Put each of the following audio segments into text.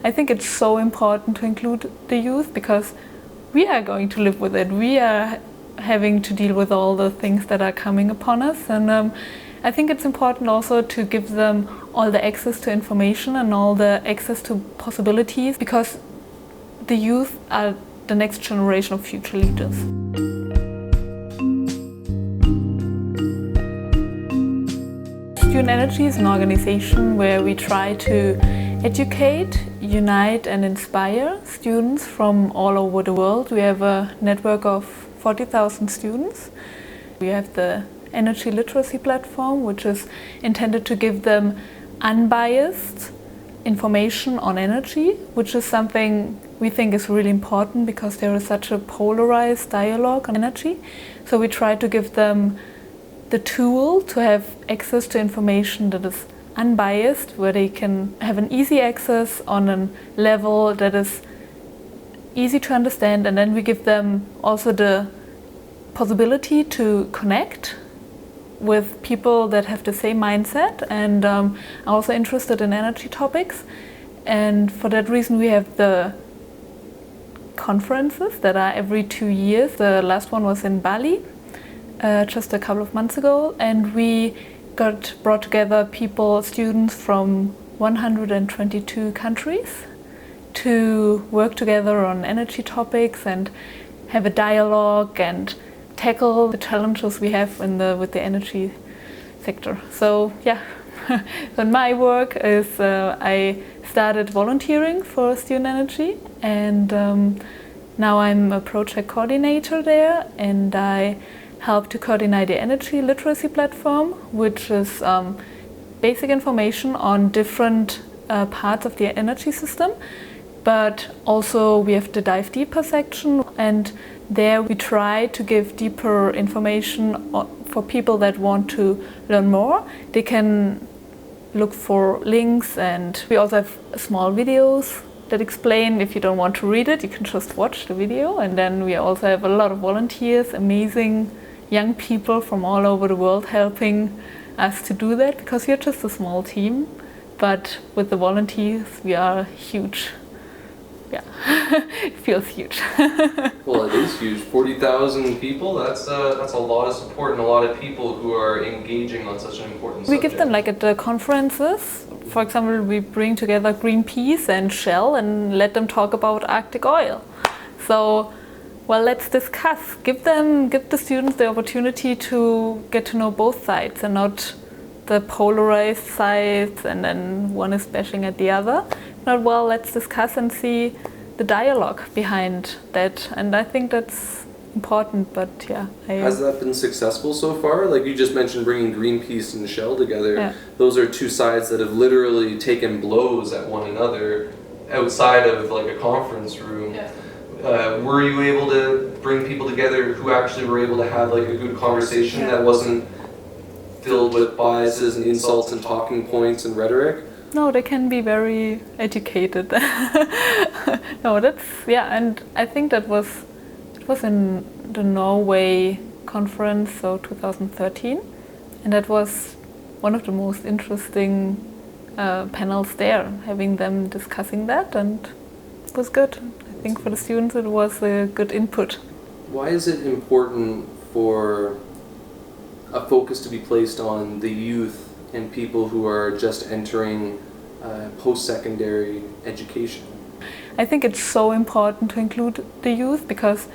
I think it's so important to include the youth because we are going to live with it. We are having to deal with all the things that are coming upon us, and I think it's important also to give them all the access to information and all the access to possibilities, because the youth are the next generation of future leaders. Student Energy is an organization where we try to educate, unite and inspire students from all over the world. We have a network of 40,000 students. We have the Energy Literacy Platform, which is intended to give them unbiased information on energy, which is something we think is really important because there is such a polarized dialogue on energy. So we try to give them the tool to have access to information that is unbiased, where they can have an easy access on a level that is easy to understand, and then we give them also the possibility to connect with people that have the same mindset and are also interested in energy topics. And for that reason we have the conferences that are every 2 years. The last one was in Bali just a couple of months ago, and we brought together people, students from 122 countries to work together on energy topics and have a dialogue and tackle the challenges we have with the energy sector. So yeah, so my work is I started volunteering for Student Energy, and now I'm a project coordinator there, and I help to coordinate the Energy Literacy Platform, which is basic information on different parts of the energy system. But also we have the Dive Deeper section, and there we try to give deeper information for people that want to learn more. They can look for links, and we also have small videos that explain. If you don't want to read it, you can just watch the video. And then we also have a lot of volunteers, amazing young people from all over the world helping us to do that, because we're just a small team, but with the volunteers we are huge. Yeah, it feels huge. Well, it is huge. 40,000 people, that's a lot of support and a lot of people who are engaging on such an important subject. We give them, like at the conferences, for example, we bring together Greenpeace and Shell and let them talk about Arctic oil. So, well, let's discuss. Give the students the opportunity to get to know both sides and not the polarized sides and then one is bashing at the other. Not, well, let's discuss and see the dialogue behind that. And I think that's important, but yeah. Has that been successful so far? Like you just mentioned bringing Greenpeace and Shell together. Yeah. Those are two sides that have literally taken blows at one another outside of like a conference room. Yeah. Were you able to bring people together who actually were able to have like a good conversation that wasn't filled with biases and insults and talking points and rhetoric? No, they can be very educated. No, and I think it was in the Norway conference, so 2013, and that was one of the most interesting panels there, having them discussing that, and it was good. I think for the students it was a good input. Why is it important for a focus to be placed on the youth and people who are just entering post-secondary education? I think it's so important to include the youth because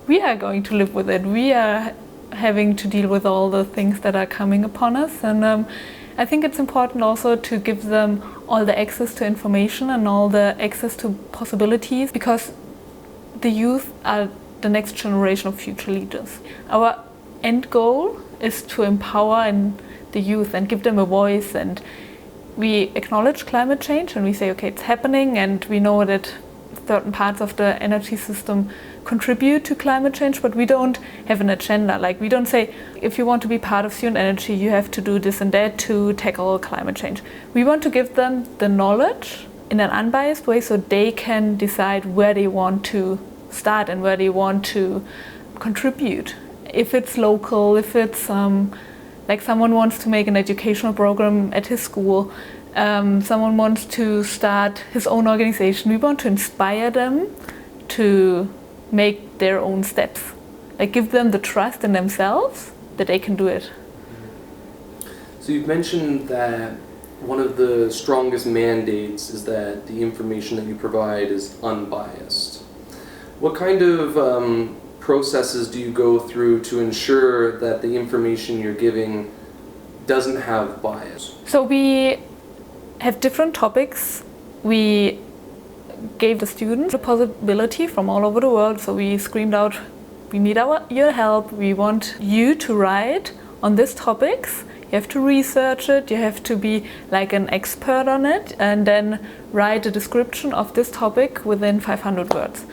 we are going to live with it. We are having to deal with all the things that are coming upon us, and I think it's important also to give them all the access to information and all the access to possibilities, because the youth are the next generation of future leaders. Our end goal is to empower the youth and give them a voice, and we acknowledge climate change and we say, okay, it's happening, and we know that certain parts of the energy system contribute to climate change, but we don't have an agenda. Like, we don't say, if you want to be part of Student Energy, you have to do this and that to tackle climate change. We want to give them the knowledge in an unbiased way so they can decide where they want to start and where they want to contribute. If it's local, if it's like someone wants to make an educational program at his school, someone wants to start his own organization, we want to inspire them to make their own steps. Like give them the trust in themselves that they can do it. So you've mentioned that one of the strongest mandates is that the information that you provide is unbiased. What kind of processes do you go through to ensure that the information you're giving doesn't have bias? So we have different topics. We gave the students a possibility from all over the world. So we screamed out, we need your help. We want you to write on these topics. You have to research it. You have to be like an expert on it and then write a description of this topic within 500 words.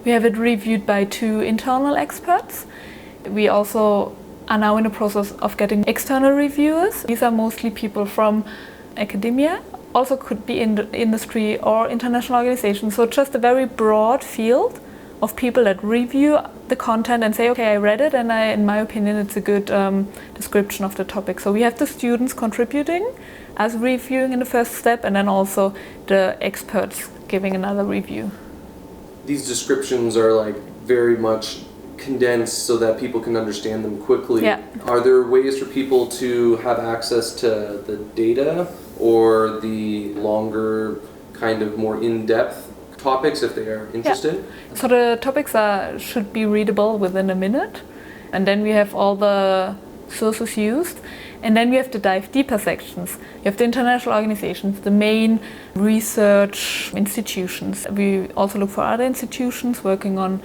We have it reviewed by 2 internal experts. We also are now in the process of getting external reviewers. These are mostly people from academia, also could be in the industry or international organizations. So just a very broad field of people that review the content and say, okay, I read it and in my opinion, it's a good description of the topic. So we have the students contributing as reviewing in the first step and then also the experts giving another review. These descriptions are like very much condensed so that people can understand them quickly. Yeah. Are there ways for people to have access to the data or the longer, kind of more in-depth topics if they are interested? Yeah. So the topics should be readable within a minute. And then we have all the sources used. And then we have the dive deeper sections. You have the international organizations, the main research institutions. We also look for other institutions working on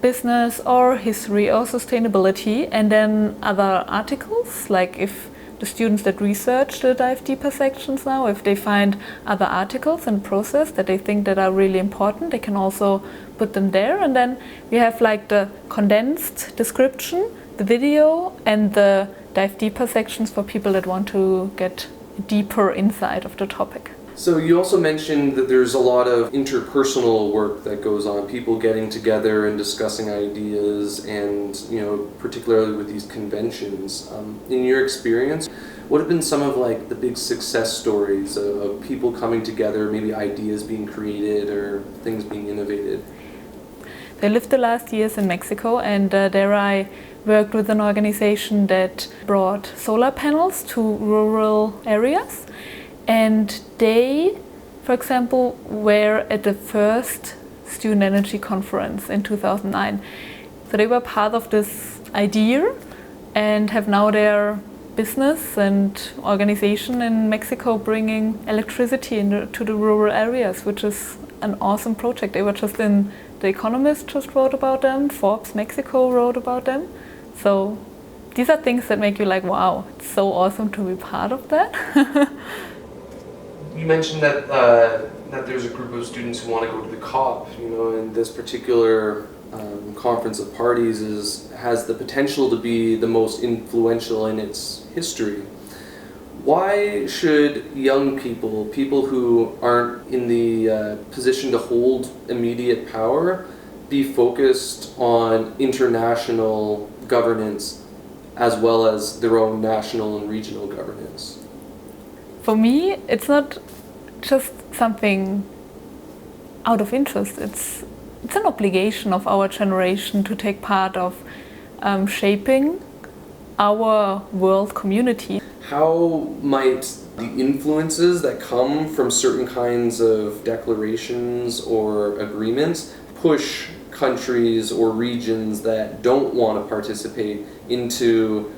business or history or sustainability, and then other articles, like if the students that research the dive deeper sections now, if they find other articles in process that they think that are really important, they can also put them there. And then we have like the condensed description, the video, and the dive deeper sections for people that want to get deeper insight of the topic. So you also mentioned that there's a lot of interpersonal work that goes on, people getting together and discussing ideas, and particularly with these conventions. In your experience, what have been some of like the big success stories of people coming together, maybe ideas being created or things being innovated? I lived the last years in Mexico, and there I worked with an organization that brought solar panels to rural areas. And they, for example, were at the first Student Energy Conference in 2009. So they were part of this idea and have now their business and organization in Mexico bringing electricity to the rural areas, which is an awesome project. They were just in The Economist just wrote about them, Forbes Mexico wrote about them. So these are things that make you like, wow, it's so awesome to be part of that. You mentioned that there's a group of students who want to go to the COP, and this particular conference of parties has the potential to be the most influential in its history. Why should young people who aren't in the position to hold immediate power, be focused on international governance as well as their own national and regional governance? For me, it's not just something out of interest. It's an obligation of our generation to take part of shaping our world community. How might the influences that come from certain kinds of declarations or agreements push countries or regions that don't want to participate into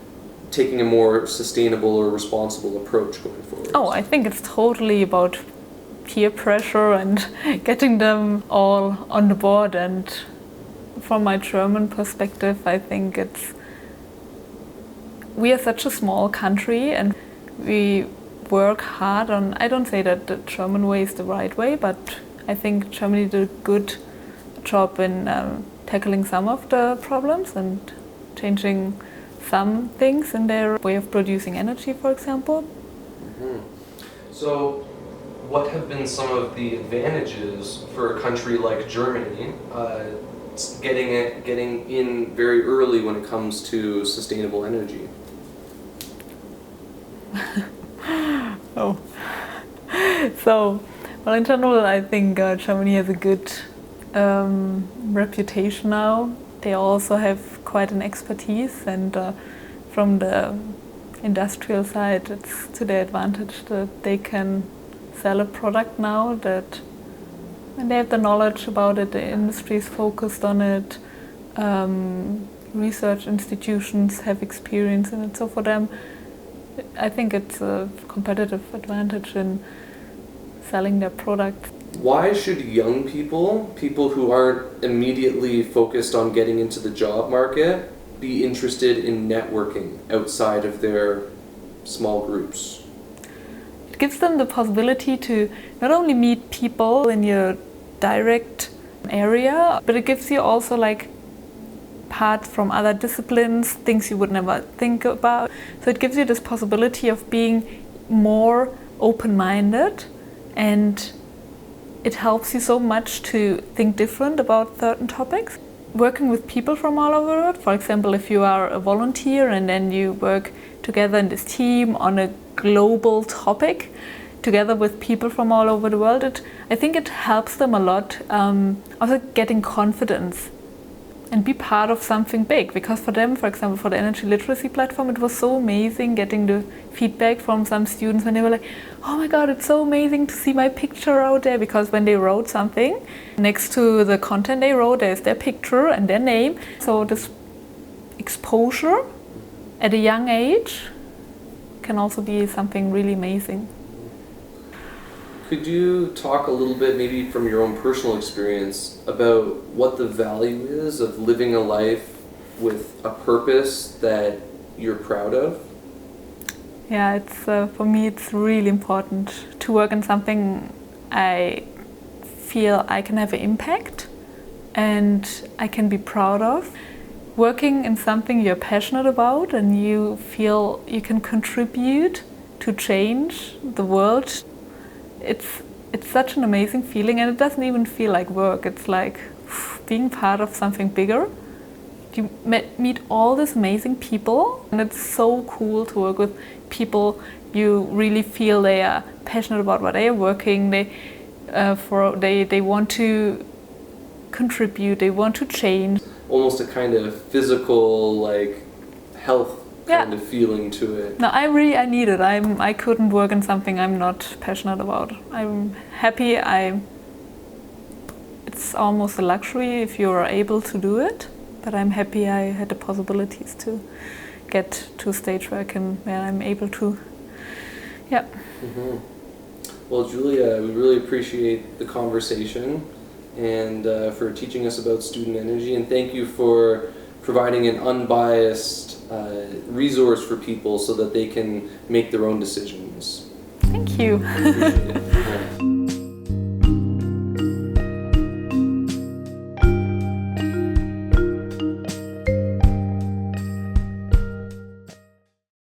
taking a more sustainable or responsible approach going forward? Oh, I think it's totally about peer pressure and getting them all on the board. And from my German perspective, I think we are such a small country and we work hard on, I don't say that the German way is the right way, but I think Germany did a good job in tackling some of the problems and changing some things in their way of producing energy, for example. Mm-hmm. So what have been some of the advantages for a country like Germany getting in very early when it comes to sustainable energy? Oh, So, well, in general, I think Germany has a good reputation now. They also have quite an expertise, and from the industrial side, it's to their advantage that they can sell a product now that, and they have the knowledge about it, the industry is focused on it, research institutions have experience in it, so for them I think it's a competitive advantage in selling their product. Why should young people who aren't immediately focused on getting into the job market, be interested in networking outside of their small groups? It gives them the possibility to not only meet people in your direct area, but it gives you also like parts from other disciplines, things you would never think about. So it gives you this possibility of being more open-minded, and it helps you so much to think different about certain topics. Working with people from all over the world, for example, if you are a volunteer and then you work together in this team on a global topic, together with people from all over the world, I think it helps them a lot, also getting confidence and be part of something big. Because for them, for example, for the energy literacy platform, it was so amazing getting the feedback from some students when they were like, oh my god, it's so amazing to see my picture out there. Because when they wrote something, next to the content they wrote, there's their picture and their name. So this exposure at a young age can also be something really amazing. Could you talk a little bit, maybe from your own personal experience, about what the value is of living a life with a purpose that you're proud of? Yeah, it's for me it's really important to work in something I feel I can have an impact and I can be proud of. Working in something you're passionate about and you feel you can contribute to change the world. It's such an amazing feeling, and it doesn't even feel like work. It's like being part of something bigger. You meet all these amazing people, and it's so cool to work with people you really feel they are passionate about what they are working. They want to contribute. They want to change. Almost a kind of physical, like, health kind of feeling to it. No, I need it. I couldn't work in something I'm not passionate about. I'm happy. It's almost a luxury if you're able to do it. But I'm happy I had the possibilities to get to a stage where I'm able to. Yeah. Mm-hmm. Well, Julia, we really appreciate the conversation and for teaching us about student energy, and thank you for providing an unbiased resource for people so that they can make their own decisions. Thank you. I appreciate it. Yeah.